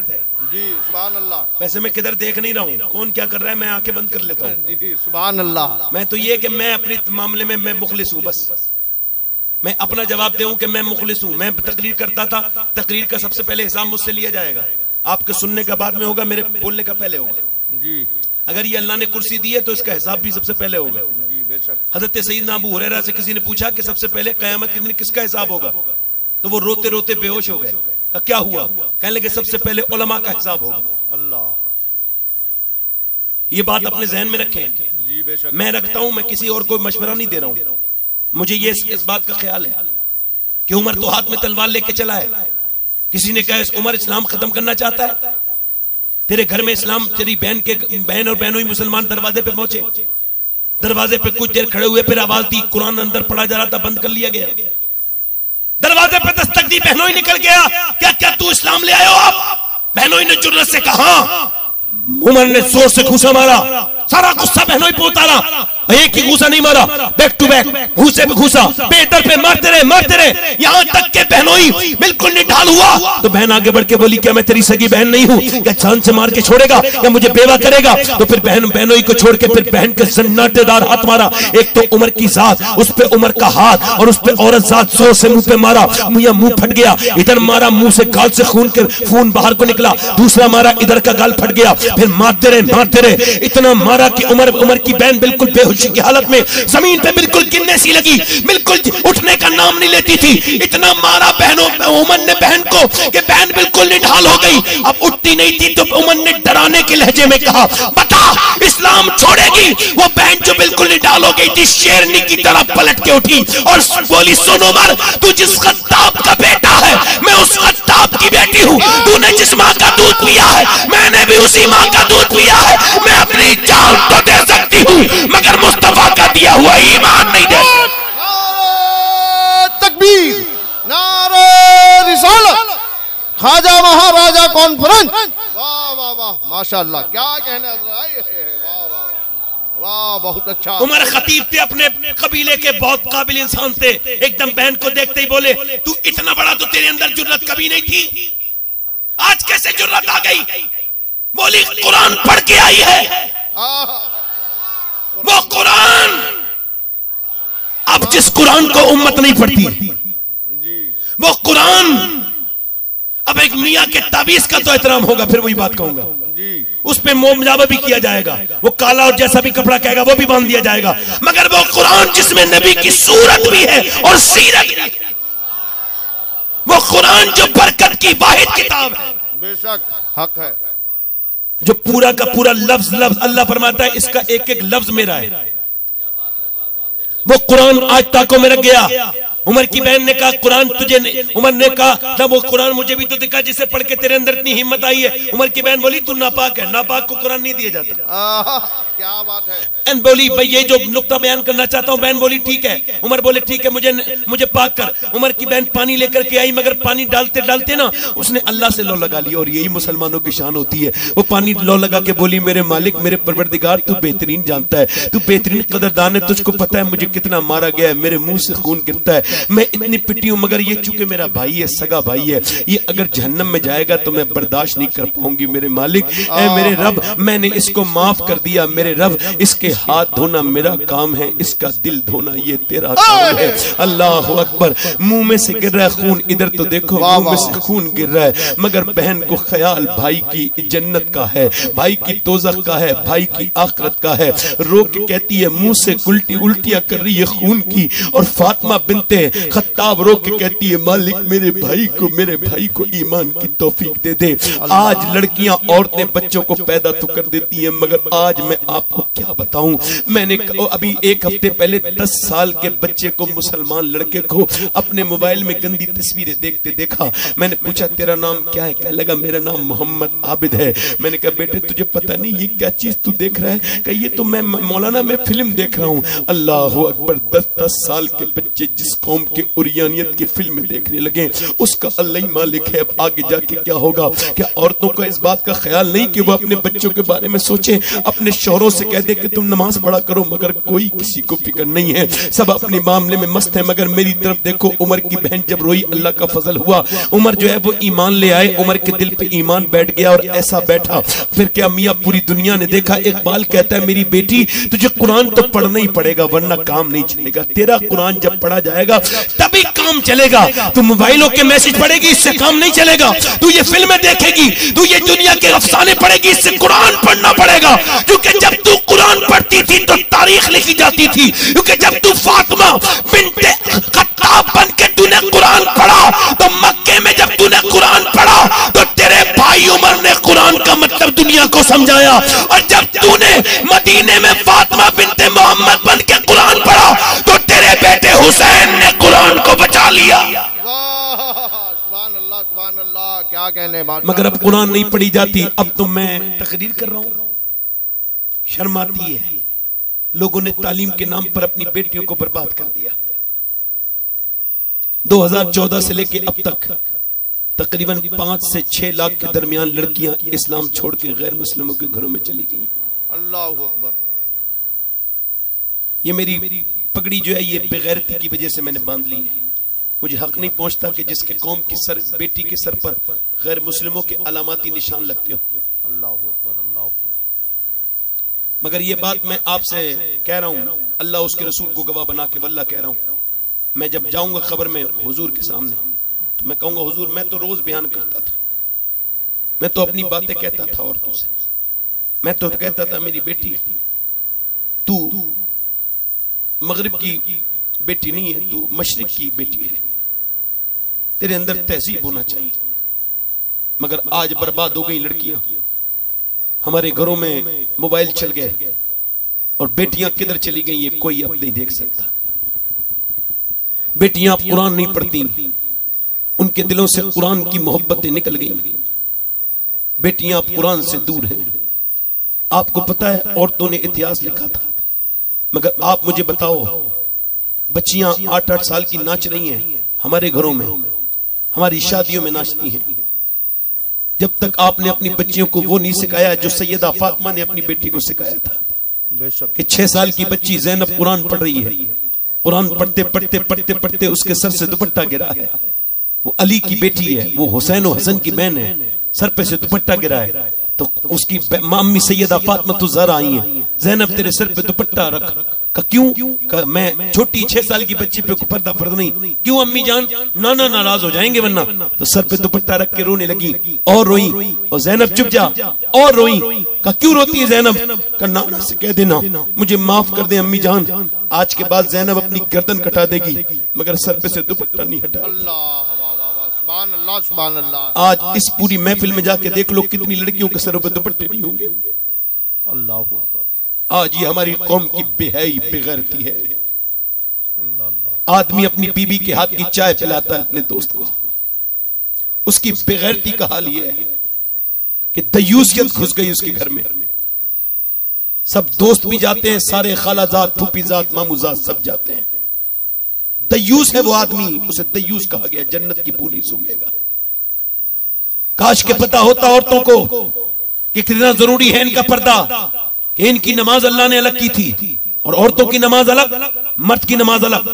जी सुभान अल्लाह। वैसे मैं किधर देख नहीं रहा हूं, कौन क्या कर रहा है, मैं आंखें बंद कर लेता हूं। जी सुभान अल्लाह। मैं तो ये कि मैं अपने मामले में मैं मुखलिस हूं, बस मैं अपना जवाब दूं कि मैं मुखलिस हूं। मैं तकरीर करता था, तकरीर का सबसे पहले हिसाब मुझसे लिया जाएगा। आपके सुनने का बाद में होगा, मेरे बोलने का पहले होगा। जी अगर ये अल्लाह ने कुर्सी दी है तो इसका हिसाब भी सबसे पहले होगा। जी बेशक। हजरत सईदना अबू हुरैरा से किसी ने पूछा कि सबसे पहले क़यामत के दिन किसका हिसाब होगा, तो वो रोते रोते बेहोश हो गए। कहा क्या हुआ? कहने लगे सबसे पहले उलमा का हिसाब होगा। अल्लाह। ये बात अपने जहन में रखें। जी बेशक। मैं रखता हूं, मैं किसी और को मशवरा नहीं दे रहा हूं। मुझे ये इस बात का ख्याल है कि उमर तो हाथ में तलवार लेके चला है। किसी ने कहा उमर इस्लाम खत्म करना चाहता है, तेरे घर में इस्लाम, तेरी बहन और बहनों ही मुसलमान दरवाजे पे पहुंचे, दरवाजे पे कुछ देर खड़े हुए, फिर आवाज दी, कुरान अंदर पढ़ा जा रहा था, बंद कर लिया गया। दरवाजे पे दस्तक दी, बहनों ही निकल गया, क्या क्या तू इस्लाम ले आए हो आप? बहनों ही ने जुर्रत से कहा। उमर ने जोर से घूसा मारा, सारा गुस्सा बहनों ही पे उतारा, एक ही घूसा नहीं मारा, बैक टू बैक घूसे पे घूसा, बेहतर पे मारते रहे, यहां तक के बहनों ही बिल्कुल निढाल हुआ। तो बहन आगे बढ़ के बोली, क्या मैं तेरी सगी बहन नहीं हूं? क्या जान से मार के छोड़ेगा या मुझे बेवा करेगा? तो फिर बहनों ही को छोड़ के फिर बहन के सन्नाटेदार हाथ मारा। एक तो उमर की जात, उस पे उमर का हाथ, और उस पे औरत जात जोर से मुंह पे मारा, मुंह फट गया। इधर मारा, मुंह से गाल से खून बाहर को निकला, दूसरा मारा, इधर का गाल फट गया। फिर मारते रहे, इतना मारा कि उमर की बहन बिल्कुल बेहोशी की हालत में जमीन पे बिल्कुल गिरने सी लगी, बिल्कुल उठने का नाम नहीं लेती थी। इतना मारा उमर ने बहन को कि बहन बिल्कुल निढाल हो गई, अब उठती नहीं थी। तो उमर ने डराने के लहजे में कहा, बता इस्लाम छोड़ेगी? वो बहन जो बिल्कुल निढाल हो गई थी, शेरनी की तरह पलट के उठी और बोली, सुन उमर, तू जिस खत्ताब का बेटा है, मैं उस खत्ताब की बेटी हूं। तूने जिस मां का दूध पिया है, मैंने भी उसी मां का दूध पिया है। मैं अपनी जान तो दे सकती हूं, मगर मुस्तफा का दिया हुआ ईमान नहीं दे। नारे तकबीर, नारे रिसालत, ख्वाजा महाराजा कॉन्फ्रेंस। वाह वाह वाह, माशाअल्लाह, क्या कहना। वाह वाह वाह, बहुत अच्छा। उमर खतीब थे, अपने कबीले के बहुत काबिल इंसान थे। एकदम बहन को देखते ही बोले, तू इतना बड़ा तो तेरे अंदर जुर्रत कभी नहीं थी, आज कैसे जुर्रत आ गई? बोली, कुरान पढ़ के आई है। वो कुरान, अब जिस कुरान को उम्मत नहीं पढ़ती, वो कुरान, अब एक मियां के ताबीज का तो एहतराम होगा, फिर वही बात कहूंगा, उस पे मोमजाबा भी किया जाएगा, वो काला और जैसा भी कपड़ा कहेगा वो भी बांध दिया जाएगा, मगर वो कुरान जिसमें नबी की सूरत भी है और सीरत भी, वो कुरान जो बरकत की वाहिद किताब है, बेशक हक है, जो पूरा का पूरा लफ्ज अल्लाह फरमाता है इसका एक एक लफ्ज मेरा है। वो कुरान आज ताकों में रख गया। उमर की बहन ने कहा, कुरान तुझे नहीं, उमर ने कहा ना, वो कुरान मुझे भी तो दिखा जिसे पढ़ के तेरे अंदर इतनी हिम्मत आई है। उमर की बहन बोली, तू नापाक है, नापाक को कुरान नहीं दिया जाता। क्या बात है। बहन बोली, भाई ये जो नुक्ता बयान करना चाहता हूं। बहन बोली, ठीक है। उमर बोले, ठीक है, मुझे पाक कर। उमर की बहन पानी लेकर के आई, मगर पानी डालते डालते ना उसने अल्लाह से लो लगा लिया, और यही मुसलमानों की शान होती है। वो पानी लो लगा के बोली, मेरे मालिक, मेरे परवरदिगार, तू बेहतरीन जानता है, तू बेहतरीन कदरदान है, तुझको पता है मुझे कितना मारा गया है, मेरे मुंह से खून गिरता है, मैं इतनी पिटी हूं, मगर ये चूंकि मेरा भाई है, सगा भाई है, ये अगर जहन्नम में जाएगा तो मैं बर्दाश्त नहीं कर पाऊंगी। मेरे मालिक, ऐ मेरे रब, मैंने इसको माफ कर दिया। मेरे रब, इसके हाथ धोना मेरा काम है, इसका दिल धोना ये तेरा काम है। अल्लाह अकबर। मुंह में से गिर रहा है खून, इधर तो देखो मुंह में से खून गिर रहा है, मगर बहन को ख्याल भाई की जन्नत का है, भाई की दोज़ख का है, भाई की आखिरत का है। रो के कहती है, मुंह से उल्टियां कर रही है खून की। और फातिमा बिनते खत्ताब रो के कहती है, मालिक मेरे भाई को ईमान की तौफीक दे दे। आज लड़कियां, औरतें बच्चों को पैदा तो कर देती हैं, मगर आज मैं आपको क्या बताऊं, मैंने अभी एक हफ्ते पहले 10 साल के बच्चे को, मुसलमान लड़के को, अपने मोबाइल में गंदी तस्वीरें देखते देखा। मैंने पूछा, तेरा नाम क्या है? कहने लगा, मेरा नाम मोहम्मद आबिद है। मैंने कहा, बेटे तुझे पता नहीं ये क्या चीज तू देख रहा है? कहा, ये तो मैं मौलाना, मैं फिल्म देख रहा हूं। अल्लाह अकबर। 10-10 साल के बच्चे जिस कौम के उरियानियत की फिल्म देखने लगे, उसका अल्लाह ही मालिक है। अब आगे जाके क्या होगा? क्या औरतों का इस बात का ख्याल नहीं कि वो अपने बच्चों के बारे में सोचे? अपने शौहरों से कह दे कि तुम नमाज पढ़ा करो, मगर कोई किसी को फिक्र नहीं है, सब अपने मामले में मस्त है। मगर मेरी तरफ देखो, उमर की बहन जब रोई, अल्लाह का फजल हुआ, उमर जो है वो ईमान ले आए। उमर के दिल पे ईमान बैठ गया और ऐसा बैठा। फिर क्या मियां, पूरी दुनिया ने देखा। इकबाल कहता है, मेरी बेटी तुझे कुरान तो पढ़ना ही पड़ेगा, वरना काम नहीं चलेगा। तेरा कुरान जब पढ़ा जाएगा तभी काम चलेगा। तू मोबाइलों के मैसेज पढ़ेगी, इससे काम नहीं चलेगा। तू ये फिल्में देखेगी, तू ये दुनिया के अफसाने पढ़ेगी, इससे कुरान पढ़ना पड़ेगा। क्योंकि जब तू कुरान पढ़ती थी तो तारीख लिखी जाती थी। क्योंकि जब तू फातिमा बिनते खत्ताब बन के तूने कुरान पढ़ा, तो मक्के में जब तूने कुरान पढ़ा तो तेरे भाई उमर ने कुरान का मतलब दुनिया को समझाया। और जब तूने मदीने में फातिमा बिनते मोहम्मद बन के कुरान पढ़ा तो तेरे बेटे हुसैन ने कुरान को बचा लिया। सुभान अल्लाह, क्या कहने। मगर अब कुरान नहीं पढ़ी जाती। अब तो मैं तकरीर कर रहा हूं, शर्म आती है। लोगों ने तालीम के नाम पर अपनी बेटियों को बर्बाद कर दिया। 2014 से लेके अब तक तकरीबन 5 से 6 लाख के दरमियान लड़कियां इस्लाम छोड़ के गैर मुस्लिमों के घरों में चली गई। अल्लाह अकबर। ये मेरी पगड़ी जो है ये बेगैरती की वजह से मैंने बांध ली है। मुझे हक नहीं पहुंचता कि जिसके कौम की बेटी के सर पर गैर मुस्लिमों के अलामाती निशान लगते हो। अल्लाह अकबर, अल्लाह अकबर। मगर ये बात मैं आपसे कह रहा हूं, अल्लाह उसके रसूल को गवाह बना के वल्लाह कह रहा हूं, मैं जब जाऊंगा खबर में हुजूर के सामने तो मैं कहूंगा, हुजूर मैं तो रोज बयान करता था, मैं तो अपनी बातें कहता था औरतों से, मैं तो कहता था मेरी बेटी तू मगरिब की बेटी नहीं है, तू मशरिक की बेटी है, तेरे अंदर तहजीब होना चाहिए। मगर आज बर्बाद हो गई लड़कियां। हमारे घरों में मोबाइल चल गए और बेटियां किधर चली गई ये कोई अब नहीं देख सकता। बेटियां अब कुरान नहीं पढ़ती, उनके दिलों से कुरान की मोहब्बतें निकल गई। बेटियां अब कुरान से दूर हैं। आपको पता है औरतों ने इतिहास लिखा था, मगर आप मुझे बताओ, बच्चियां 8-8 साल की नाच रही हैं हमारे घरों में, हमारी शादियों में नाचती हैं। जब तक आपने अपनी बच्चियों को वो नहीं सिखाया जो सैयदा फातिमा ने अपनी बेटी को सिखाया था कि 6 साल की बच्ची ज़ैनब कुरान पढ़ रही है, कुरान पढ़ते पढ़ते पढ़ते पढ़ते उसके सर से दुपट्टा गिरा है। वो अली की बेटी है, वो हुसैन और हसन की बहन है, सर पे से दुपट्टा गिरा है। तो उसकी मामी सैयदा फातिमा तो ज़हरा आई है, ज़ैनब तेरे सर पे दुपट्टा रख। क्यों? मैं छोटी 6 साल की बच्ची पे पर्दा फर्ज नहीं। क्यों अम्मी जान? नाना नाराज हो जाएंगे वरना। तो सर पे दुपट्टा रख के रोने लगी और रोई, और ज़ैनब चुप जा और रोई। क्यों रोती है ज़ैनब? नाना से कह देना मुझे माफ कर दे अम्मी जान। आज के बाद ज़ैनब अपनी गर्दन कटा देगी मगर सर पे से दुपट्टा नहीं हटाएगी। अल्लाह सुभान अल्लाह। आज इस पूरी महफिल में जाके देख लो कितनी लड़कियों के सरों पे दुपट्टे नहीं होंगे। अल्लाह अकबर। आज ये हमारी कौम की बेहयाई बेगैरती है। अल्लाह अल्लाह। आदमी अपनी बीबी के हाथ की चाय पिलाता है अपने दोस्त को, उसकी बेगैरती का हाल ये है कि दयूसियत घुस गई उसके घर में। सब दोस्त भी जाते हैं, सारे खालाजात फूफीजात मामूजात सब जाते हैं। दयूस है वो आदमी, उसे दयूस कहा गया, जन्नत की बू नहीं सूंघेगा। काश के पता होता औरतों को कि कितना जरूरी है इनका पर्दा, कि इनकी नमाज अल्लाह ने अलग की थी और औरतों की नमाज अलग, मर्द की नमाज अलग।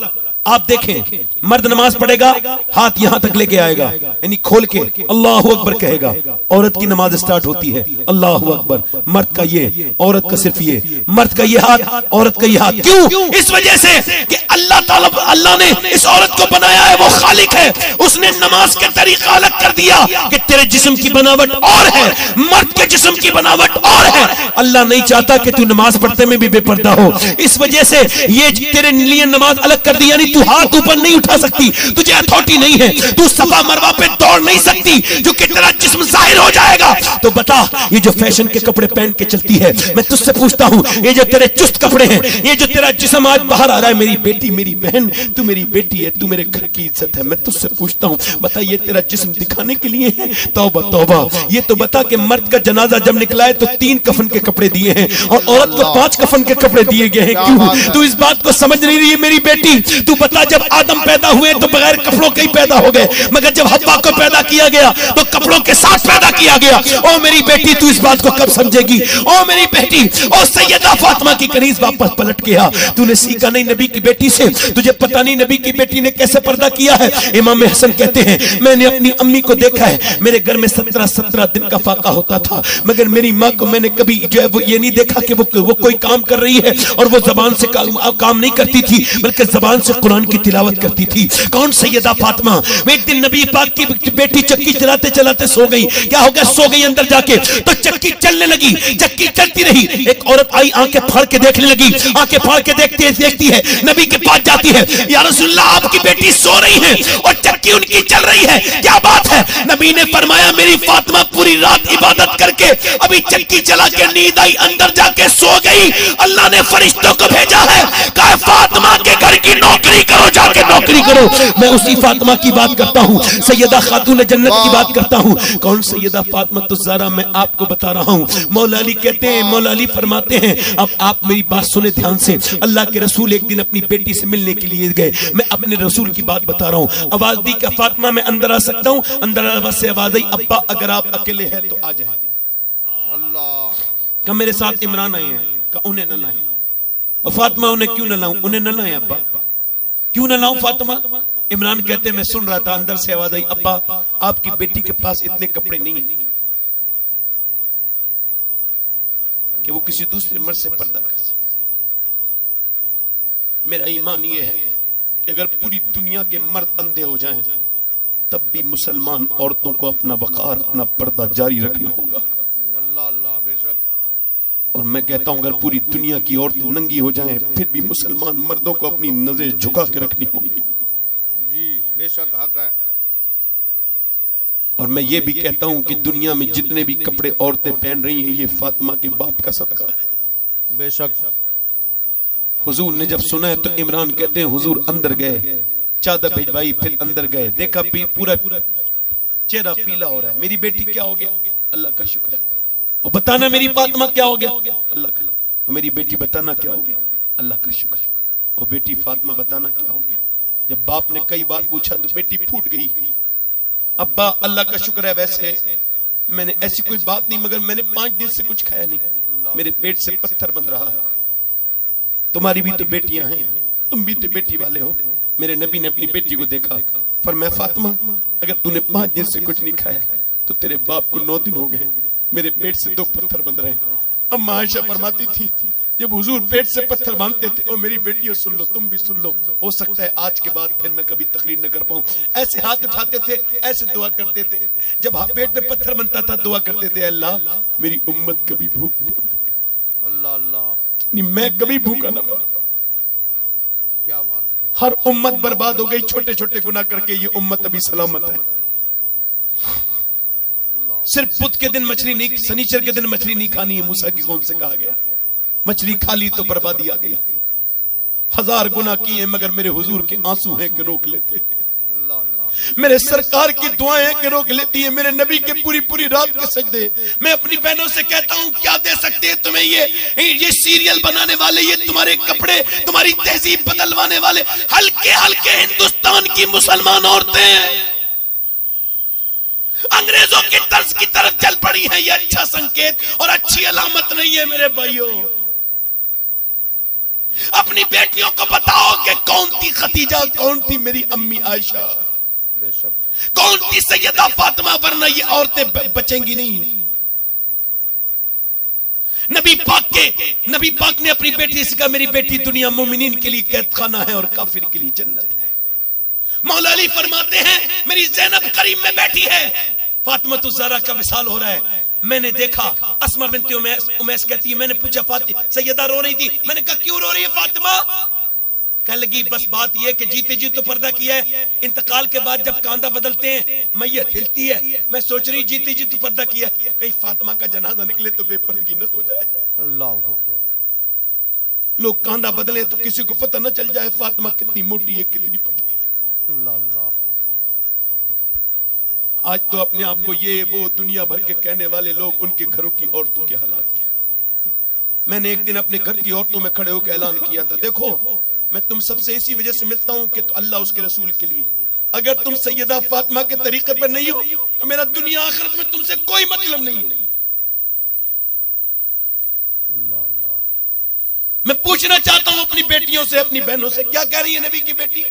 आप देखें, मर्द नमाज पढ़ेगा, हाथ यहां तक लेके आएगा, यानी खोल के अल्लाहु अकबर कहेगा। औरत की नमाज स्टार्ट होती है अल्लाहु अकबर, मर्द का ये, औरत का सिर्फ ये, मर्द का ये हाथ, औरत का ये हाथ। क्यों? इस वजह से कि अल्लाह ताला, अल्लाह ने इस औरत को बनाया है, वो खालिक है, उसने नमाज के तरीका अलग कर दिया कि तेरे जिस्म की बनावट और है, मर्द के जिस्म की बनावट और है। अल्लाह नहीं चाहता कि तू नमाज पढ़ते में भी बेपर्दा हो, इस वजह से ये तेरे लिए नमाज अलग कर दी। यानी तू हाथ ऊपर नहीं उठा सकती, तुझे अथॉरिटी नहीं है, तू सफा मरवा पे दौड़ नहीं सकती, जो कि तेरा जिस्म जाहिर हो जाएगा। तो बता, ये जो फैशन के कपड़े पहन के चलती है, मैं तुझसे पूछता हूं, ये जो तेरे चुस्त कपड़े हैं, ये जो तेरा जिस्म आज बाहर आ रहा है, मेरी बेटी, मेरी बहन, तू मेरी बेटी है, तू मेरे घर की इज्जत है, मैं तुझसे पूछता हूं, बता ये तेरा जिस्म दिखाने के लिए है? तौबा तौबा। ये तो बता कि मर्द का जनाजा जब निकला है तो 3 कफन के कपड़े दिए हैं और औरत को 5 कफन के कपड़े दिए गए हैं। क्यों? तू इस बात को समझ नहीं रही है मेरी बेटी। तू बता, जब आदम पैदा हुए तो बगैर कपड़ों के ही पैदा हो गए, मगर जब हव्वा को पैदा किया गया तो कपड़ों के साथ पैदा किया गया। ओ मेरी बेटी, तू इस बात को कब समझेगी? ओ मेरी बेटी, ओ सैयदा फातिमा की कनीज वापस पलट के आ। तूने सीखा नहीं नबी की बेटी से, तुझे पता नहीं नबी की बेटी ने कैसे पर्दा किया है। इमाम हसन कहते हैं, मैंने अपनी अम्मी को देखा है, मेरे घर में 17 दिन का फाका होता था, मगर मेरी माँ को मैंने कभी जो है वो ये नहीं देखा कि वो कोई काम कर रही है और वो जबान से काम नहीं करती थी, बल्कि जबान से कुरान की तिलावत करती थी। कौन? सैयदा फातिमा। एक दिन नबी पाक की बेटी चक्की चलाते चलाते सो गई। क्या हो गया? सो गई अंदर जाके, तो चक्की चलने लगी, चक्की चलती रही। एक औरत आई, आंखें फाड़ के देखने लगी, आंखें फाड़ के देखती है, नबी के पास जाती है, या रसूलल्लाह आपकी बेटी सो रही है और चक्की उनकी चल रही है, क्या बात है? नबी ने फरमाया, मेरी फातिमा पूरी रात इबादत करके अभी चक्की चला के नींद आई, अंदर जाके सो गई। अल्लाह ने फरिश्तों को भेजा है, कहा फातिमा के घर की नौकरी करो, जाके नौकरी करो। मैं उसी फातिमा की बात करता हूँ, सैयदा खातून जन्नत की बात करता हूँ। कौन? सैयदा फातिमा तो ज़हरा। मैं आपको बता रहा हूँ, मौला अली कहते हैं, मौला अली फरमाते हैं, अब आप मेरी बात सुने ध्यान से। अल्लाह के रसूल एक दिन अपनी बेटी से मिलने के लिए गए। मैं अपने रसूल की बात बता रहा हूँ। आवाज दी, क्या फातिमा मैं अंदर आ सकता हूँ? अंदर से आवाज आई, अब्बा अगर आप अकेले हैं तो आ जाए। अल्लाह। का मेरे साथ इमरान आए हैं, का उन्हें न लाएं। और फातिमा, उन्हें क्यों न लाऊं? उन्हें न लाएं अब्बा, क्यों न लाऊं फातिमा? इमरान कहते, मैं सुन रहा था, अंदर से आवाज आई, अब्बा आपकी बेटी के पास इतने कपड़े नहीं है कि वो किसी दूसरे मर्द से पर्दा कर सके। मेरा ईमान ये है कि अगर पूरी दुनिया के मर्द अंधे हो जाएं, तब भी मुसलमान औरतों को अपना वकार, अपना पर्दा जारी रखना होगा। अल्लाह अल्लाह, बेशक। और मैं कहता हूं, अगर पूरी दुनिया की औरतें नंगी हो जाएं, फिर भी मुसलमान मर्दों को अपनी नजर झुका के रखनी होगी। जी बेशक, हक है। और मैं ये भी कहता हूं कि दुनिया में जितने भी कपड़े औरतें पहन रही हैं, ये फातिमा के बाप का सदका है। बेशक। हुजूर ने जब सुना है तो इमरान कहते हैं, हुजूर अंदर गए, चादर भिजवाई, फिर अंदर गए, देखा पूरा चेहरा पीला हो रहा है। मेरी बेटी क्या हो गया? अल्लाह का शुक्र है। और बताना मेरी फातिमा क्या हो गया? अल्लाह का। और मेरी बेटी बताना क्या हो गया? अल्लाह का शुक्र है। और बेटी फातिमा बताना क्या हो गया? जब बाप ने कई बार पूछा तो बेटी फूट गई, अब्बा अल्लाह का शुक्र है, वैसे मैंने ऐसी कोई बात नहीं, मगर मैंने 5 दिन से कुछ खाया नहीं, मेरे पेट से पत्थर बन रहा है। तुम्हारी भी तो बेटियां हैं, तुम भी तो बेटी वाले हो। मेरे नबी ने अपनी बेटी को देखा, फरमाया फातिमा अगर तूने 5 दिन से कुछ नहीं खाया तो तेरे बाप को 9 दिन हो गए, मेरे पेट से 2 पत्थर बंध रहे हैं। अम्मा आयशा फरमाती थी, जब हुजूर पेट से पत्थर बांधते थे, और मेरी बेटियों सुन लो, तुम भी सुन लो, हो सकता है आज के बाद फिर मैं कभी तकलीफ न कर पाऊं। ऐसे हाथ उठाते थे, ऐसे दुआ करते थे, जब पेट में पत्थर बनता था दुआ करते थे, अल्लाह मेरी उम्मत कभी भूख न मरे, अल्लाह अल्लाह, नहीं मैं कभी भूखा न मरूं। क्या बात है। हर उम्मत बर्बाद हो गई छोटे छोटे गुनाह करके, ये उम्मत अभी सलामत है। सिर्फ बुध के दिन मछली नहीं, शनिचर के दिन मछली नहीं खानी है, मूसा की कौम से कहा गया। मछली खा ली तो बर्बादी आ गई। 1000 गुनाह किए मगर मेरे हुजूर के आंसू हैं कि रोक लेते, मेरे सरकार की दुआएं हैं कि रोक लेती है, मेरे नबी के पूरी पूरी रात के सजदे। मैं अपनी बहनों से कहता हूं, क्या दे सकते हैं तुम्हें ये सीरियल बनाने वाले, ये तुम्हारे कपड़े, तुम्हारी तहजीब बदलवाने वाले हल्के हल्के हिंदुस्तान की मुसलमान औरतें अंग्रेजों की तर्ज की तरफ चल पड़ी हैं। ये अच्छा संकेत और अच्छी अलामत नहीं है मेरे भाइयों। अपनी बेटियों को बताओ कि कौन थी खदीजा, कौन थी मेरी अम्मी आयशा, कौन थी सैयदा फातिमा, वरना ये औरतें बचेंगी नहीं। नबी पाक ने अपनी बेटी से कहा, मेरी बेटी दुनिया मोमिनीन के लिए कैद खाना है और काफिर के लिए जन्नत है। मौला अली फरमाते हैं, मेरी ज़ैनब करीम में बैठी है, फातिमा तो ज़हरा का विसाल हो रहा है, मैंने देखा। अस्मा बिनती उमैस कहती है, मैंने पूछा सैयदा रो रही थी, मैंने कहा क्यों रो रही है फातिमा? कह लगी बस बात यह कि जीते जी तो पर्दा किया है, इंतकाल के बाद जब कांधा बदलते हैं मैयत हिलती है, मैं सोच रही जीते जी तो पर्दा किया, कहीं फातिमा का जनाजा निकले तो बेपर्दगी न हो जाए। अल्लाह, लोग कांधा बदले तो किसी को पता न चल जाए फातिमा कितनी मोटी है कितनी पतली है। अल्लाह, आज तो अपने आप को ये वो दुनिया भर के कहने वाले लोग उनके घरों की औरतों के हालात किए। मैंने एक दिन अपने घर की औरतों में खड़े होकर ऐलान किया था, देखो मैं तुम सबसे इसी वजह से मिलता हूं कि तो अल्लाह उसके रसूल के लिए, अगर तुम सैयदा फातिमा के तरीके पर नहीं हो तो मेरा दुनिया आखिरत में तुमसे कोई मतलब नहीं है। अल्लाह अल्लाह, मैं पूछना चाहता हूं अपनी बेटियों से, अपनी बहनों से, क्या कह रही है नबी की बेटी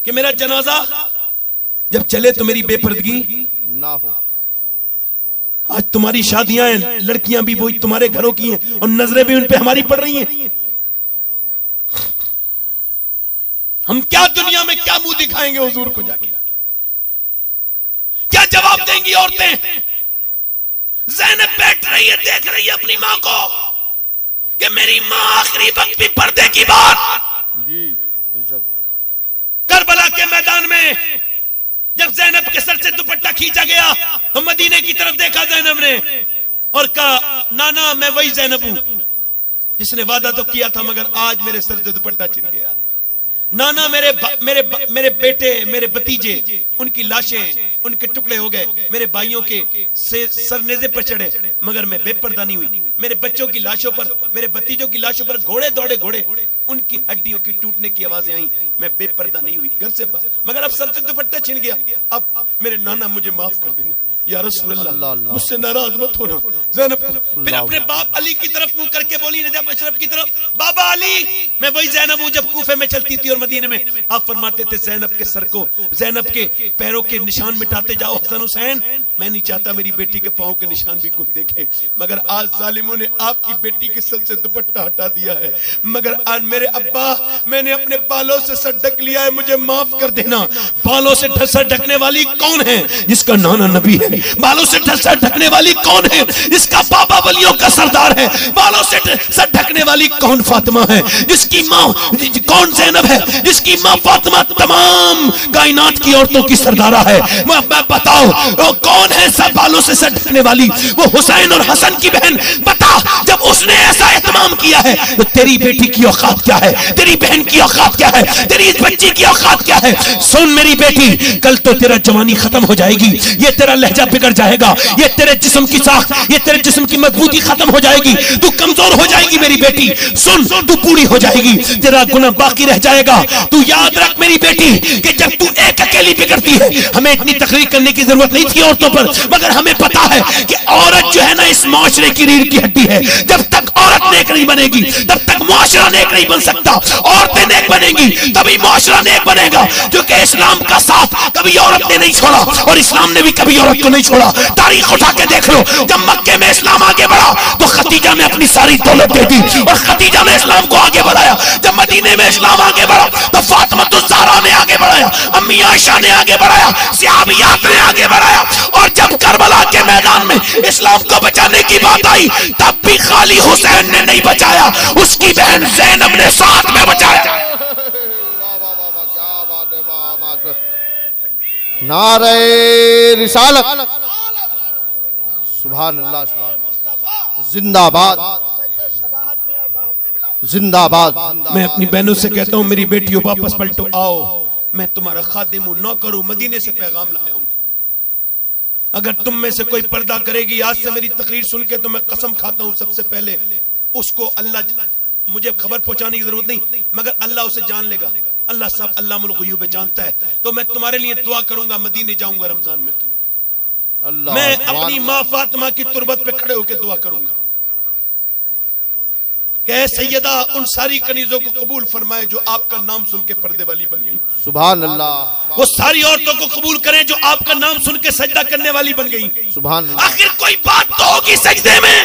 कि मेरा जनाजा जब चले तो मेरी बेपर्दगी ना हो। आज तुम्हारी शादियां हैं, लड़कियां भी वही तुम्हारे घरों की हैं और नजरें भी उन पे हमारी पड़ रही हैं। हम क्या दुनिया में क्या मुंह दिखाएंगे हुजूर को जाके, क्या जवाब देंगी औरतें? ज़ैनब बैठ रही है, देख रही है अपनी मां को कि मेरी मां आखिरी वक्त भी पर्दे की बात। जी करबला के मैदान में जब ज़ैनब के सर से दुपट्टा खींचा गया तो मदीने की तरफ देखा ज़ैनब ने और कहा, नाना मैं वही ज़ैनब हूं जिसने वादा तो किया था मगर आज मेरे सर से दुपट्टा छिन गया। नाना मेरे बेटे, मेरे भतीजे, उनकी लाशें, उनके टुकड़े हो गए, मेरे भाइयों के सरनेजे पर चढ़े मगर मैं बेपर्दा नहीं हुई। मेरे बच्चों की लाशों पर, मेरे भतीजों की लाशों पर घोड़े दौड़े, घोड़े उनकी हड्डियों की टूटने की आवाजें आई, मैं बेपर्दा नहीं हुई घर से मगर अब सर से दुपट्टा छिन गया। अब मेरे नाना मुझे माफ कर देना या रसूल अल्लाह, मुझसे नाराज मत होना। ज़ैनब फिर अपने बाप अली की तरफ मुंह करके बोली, नजफ अशरफ की तरफ, बाबा अली मैं वही ज़ैनब हूं जब कूफे में चलती थी और मदीने में। आप फरमाते थे ज़ैनब के सर को, ज़ैनब के पैरों के निशान मिटाते जाओ हसन हुसैन। मैं नहीं चाहता मेरी बेटी के पांव के निशान भी कोई देखे, मगर आज जालिमों ने आपकी बेटी के सर से दुपट्टा हटा दिया है। मगर आज मेरे अब्बा, मैंने अपने बालों से सर ढक लिया है, मुझे माफ कर देना। बालों से सर ढकने वाली कौन है? जिसका नाना नबी है। बालों से सर ढकने वाली कौन है? जिसका बाबा वलियों का सरदार है। बालों से सर ढकने वाली कौन? फातिमा है, जिसकी माँ कौन? ज़ैनब है, जिसकी माँ फातिमा तमाम कायनात की औरतों की सरदारा है। मैं बताओ वो कौन है सब बालों से सर ढकने वाली? वो हुसैन और हसन की बहन। बता, जब उसने ऐसा एहतमाम किया है तो तेरी बेटी की औकात क्या है? तेरी बहन की औकात क्या है? तेरी इस बच्ची की औकात क्या है? सुन मेरी बेटी, कल तो तेरा जवानी खत्म हो जाएगी, ये तेरा लहजा बिगड़ जाएगा, ये तेरे जिस्म की साख, ये तेरे जिस्म की मजबूती खत्म हो जाएगी, तू कमजोर हो जाएगी मेरी बेटी। सुन, तू बूढ़ी हो जाएगी, तेरा गुनाह बाकी रह जाएगा। तू याद रख मेरी बेटी कि जब तू एक अकेली बिगड़ती है, हमें इतनी तकरीर करने की जरूरत नहीं थी औरतों पर, मगर हमें पता है कि औरत जो है ना इस माशरे की रीढ़ की हड्डी है। जब तक औरत नेक नहीं बनेगी तब तक मुआशरा नेक नहीं बन सकता। औरतें नेक बनेंगी तभी मुआशरा नेक बनेगा, क्योंकि इस्लाम का साथ कभी औरत ने नहीं छोड़ा और इस्लाम ने भी कभी औरत को नहीं छोड़ा। तारीख उठा के देख लो, जब मक्के में इस्लाम आगे बढ़ा तो खदीजा ने अपनी सारी दौलत दे दी और खदीजा ने इस्लाम को आगे बढ़ाया। जब मदीने में इस्लाम आगे बढ़ा तो फातिमा ज़हरा ने आगे बढ़ाया, अम्मी आयशा ने आगे बढ़ाया, सहाबियात ने आगे बढ़ाया। और जब करबला के मैदान में इस्लाम को बचाने की बात आई तब भी खाली हुसैन ने नहीं बचाया, उसकी बहन ज़ैनब ने साथ में बचाया। नारे रिसालत, सुभान अल्लाह, जिंदाबाद जिंदाबाद। मैं अपनी बहनों से कहता हूं, मेरी बेटियों वापस पलटो, आओ, मैं तुम्हारा खादिम हूं, नौकर हूं, मदीने से पैगाम लाया हूं। अगर तुम में से कोई पर्दा करेगी आज से मेरी तकरीर सुन के, तो मैं कसम खाता हूं सबसे पहले उसको अल्लाह, मुझे खबर पहुंचाने की जरूरत नहीं मगर अल्लाह उसे जान लेगा। अल्लाह सब अल्लामुल गुयूब जानता है। तो मैं तुम्हारे लिए दुआ करूंगा, मदीने जाऊंगा रमजान में, मैं अपनी मां फातिमा की तुरबत पे खड़े होकर दुआ करूंगा कि सैयदा उन सारी कनीजों को कबूल फरमाए जो आपका नाम सुन के पर्दे वाली बन गई। सुभान अल्लाह। वो सारी औरतों को कबूल करें जो आपका नाम सुन के सजदा करने वाली बन गई। सुभान अल्लाह। आखिर कोई बात तो होगी सजदे में,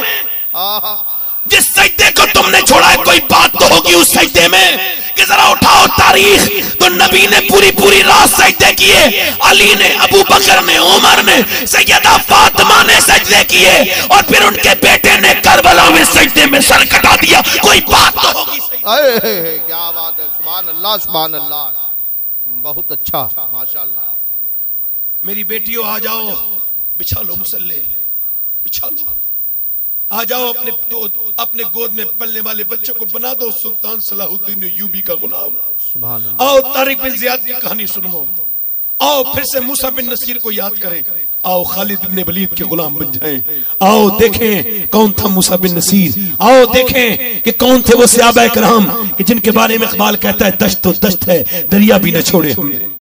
जिस सजदे को तुमने छोड़ा है कोई बात तो होगी उस सजदे में कि जरा उठाओ तारीख तो नबी ने पूरी पूरी रात सजदे किए, अली ने, अबू बकर ने, उमर ने, सैयदा फातिमा ने सजदे किए और फिर उनके बेटे ने करबला में सजदे में सर कटा दिया। कोई बात तो होगी। क्या बात है, सुभान अल्लाह सुभान अल्लाह, बहुत अच्छा माशाअल्लाह। मेरी बेटियों आ जाओ, बिछा लो मुसल्ले, बिछा लो, आ जाओ अपने गोद में पलने वाले बच्चों को बना दो सुल्तान सलाहुद्दीन यूबी का गुलाम। सुभान अल्लाह। आओ तारिक बिन ज़ियाद की कहानी सुनाओ, आओ फिर से मूसा बिन नसीर को याद करें, आओ खालिद बिन वलीद के गुलाम बन जाएं, आओ देखें कौन था मूसा बिन नसीर, आओ देखें कि कौन थे वो सहाबा किराम कि जिनके बारे में इकबाल कहता है दश्त तो दश्त है दरिया भी न छोड़े हमने।